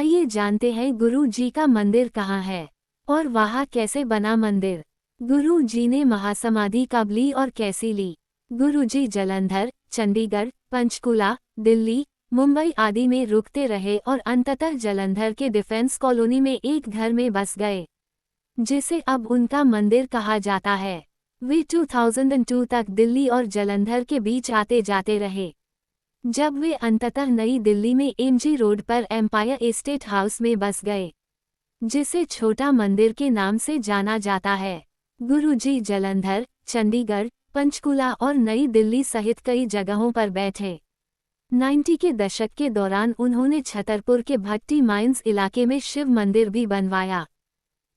आइए जानते हैं गुरु जी का मंदिर कहाँ है और वहाँ कैसे बना मंदिर। गुरु जी ने महासमाधि कब ली और कैसी ली। गुरु जी जालंधर, चंडीगढ़, पंचकुला, दिल्ली, मुंबई आदि में रुकते रहे और अंततः जालंधर के डिफेंस कॉलोनी में एक घर में बस गए, जिसे अब उनका मंदिर कहा जाता है। वे 2002 तक दिल्ली और जालंधर के बीच आते जाते रहे। जब वे अंततः नई दिल्ली में एमजी रोड पर एम्पायर एस्टेट हाउस में बस गए, जिसे छोटा मंदिर के नाम से जाना जाता है। गुरुजी जालंधर, चंडीगढ़, पंचकुला और नई दिल्ली सहित कई जगहों पर बैठे। 90 के दशक के दौरान उन्होंने छतरपुर के भट्टी माइंस इलाके में शिव मंदिर भी बनवाया,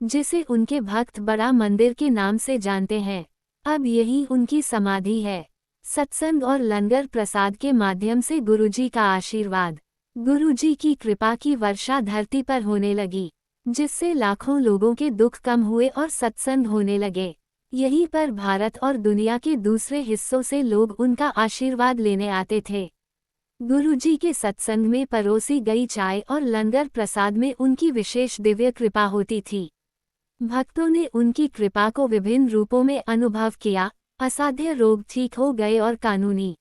जिसे उनके भक्त बड़ा मंदिर के नाम से जानते हैं। अब यही उनकी समाधि है। सत्संग और लंगर प्रसाद के माध्यम से गुरुजी का आशीर्वाद, गुरुजी की कृपा की वर्षा धरती पर होने लगी, जिससे लाखों लोगों के दुख कम हुए और सत्संग होने लगे। यहीं पर भारत और दुनिया के दूसरे हिस्सों से लोग उनका आशीर्वाद लेने आते थे। गुरुजी के सत्संग में परोसी गई चाय और लंगर प्रसाद में उनकी विशेष दिव्य कृपा होती थी। भक्तों ने उनकी कृपा को विभिन्न रूपों में अनुभव किया। असाध्य रोग ठीक हो गए और कानूनी,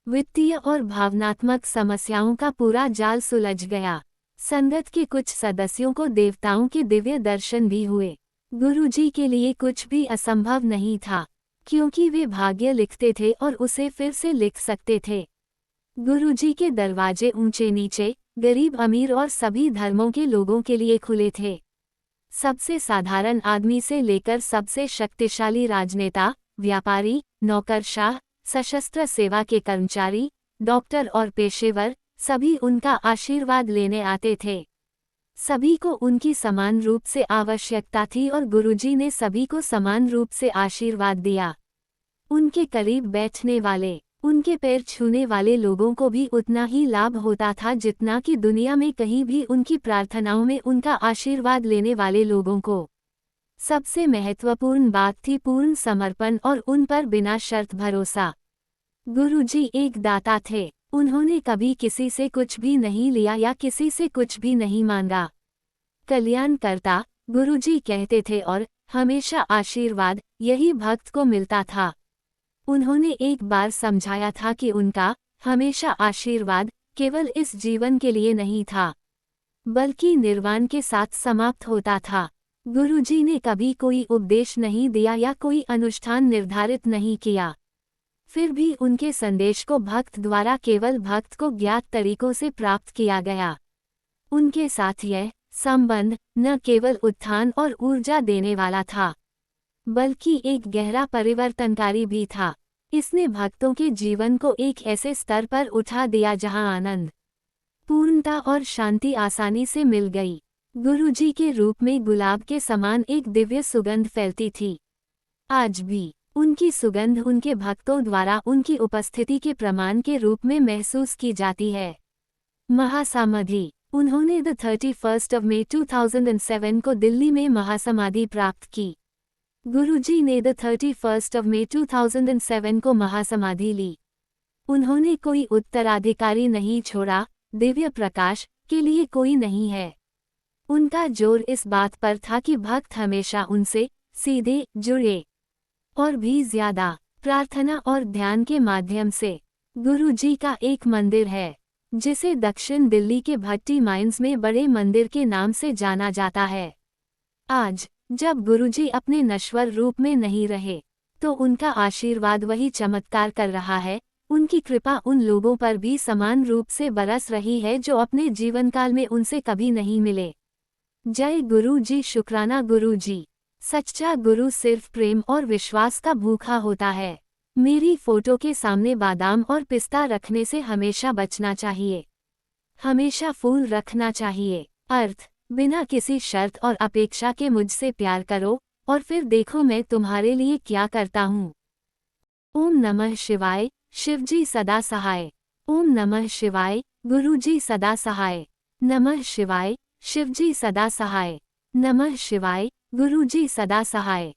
वित्तीय और भावनात्मक समस्याओं का पूरा जाल सुलझ गया। संगत के कुछ सदस्यों को देवताओं के दिव्य दर्शन भी हुए। गुरुजी के लिए कुछ भी असंभव नहीं था, क्योंकि वे भाग्य लिखते थे और उसे फिर से लिख सकते थे। गुरुजी के दरवाजे ऊंचे नीचे, गरीब अमीर और सभी धर्मों के लोगों के लिए खुले थे। सबसे साधारण आदमी से लेकर सबसे शक्तिशाली राजनेता, व्यापारी, नौकरशाह, सशस्त्र सेवा के कर्मचारी, डॉक्टर और पेशेवर, सभी उनका आशीर्वाद लेने आते थे। सभी को उनकी समान रूप से आवश्यकता थी और गुरुजी ने सभी को समान रूप से आशीर्वाद दिया। उनके करीब बैठने वाले, उनके पैर छूने वाले लोगों को भी उतना ही लाभ होता था जितना कि दुनिया में कहीं भी उनकी प्रार्थनाओं में उनका आशीर्वाद लेने वाले लोगों को। सबसे महत्वपूर्ण बात थी पूर्ण समर्पण और उन पर बिना शर्त भरोसा। गुरुजी एक दाता थे। उन्होंने कभी किसी से कुछ भी नहीं लिया या किसी से कुछ भी नहीं मांगा। कल्याणकर्ता, गुरुजी कहते थे और हमेशा आशीर्वाद यही भक्त को मिलता था। उन्होंने एक बार समझाया था कि उनका हमेशा आशीर्वाद केवल इस जीवन के लिए नहीं था, बल्कि निर्वाण के साथ समाप्त होता था। गुरुजी ने कभी कोई उपदेश नहीं दिया या कोई अनुष्ठान निर्धारित नहीं किया। फिर भी उनके संदेश को भक्त द्वारा केवल भक्त को ज्ञात तरीकों से प्राप्त किया गया। उनके साथ यह संबंध न केवल उत्थान और ऊर्जा देने वाला था, बल्कि एक गहरा परिवर्तनकारी भी था। इसने भक्तों के जीवन को एक ऐसे स्तर पर उठा दिया जहां आनंद, पूर्णता और शांति आसानी से मिल गई। गुरुजी के रूप में गुलाब के समान एक दिव्य सुगंध फैलती थी। आज भी उनकी सुगंध उनके भक्तों द्वारा उनकी उपस्थिति के प्रमाण के रूप में महसूस की जाती है। महासमाधि, उन्होंने 31 मई 2007 को दिल्ली में महासमाधि प्राप्त की। गुरुजी ने 31 मई 2007 को महासमाधि ली। उन्होंने कोई उत्तराधिकारी नहीं छोड़ा, दिव्य प्रकाश के लिए कोई नहीं है। उनका जोर इस बात पर था कि भक्त हमेशा उनसे सीधे जुड़े, और भी ज्यादा प्रार्थना और ध्यान के माध्यम से। गुरुजी का एक मंदिर है, जिसे दक्षिण दिल्ली के भट्टी माइंस में बड़े मंदिर के नाम से जाना जाता है। आज जब गुरुजी अपने नश्वर रूप में नहीं रहे, तो उनका आशीर्वाद वही चमत्कार कर रहा है। उनकी कृपा उन लोगों पर भी समान रूप से बरस रही है जो अपने जीवनकाल में उनसे कभी नहीं मिले। जय गुरु जी, शुक्राना गुरु जी। सच्चा गुरु सिर्फ प्रेम और विश्वास का भूखा होता है। मेरी फोटो के सामने बादाम और पिस्ता रखने से हमेशा बचना चाहिए। हमेशा फूल रखना चाहिए। अर्थ, बिना किसी शर्त और अपेक्षा के मुझसे प्यार करो और फिर देखो मैं तुम्हारे लिए क्या करता हूँ। ओम नमः शिवाय, शिवजी सदा सहाय। ओम नमः शिवाय, गुरुजी सदा सहाय। नमः शिवाय, शिवजी सदा सहाय। नमः शिवाय, गुरुजी सदा सहाय।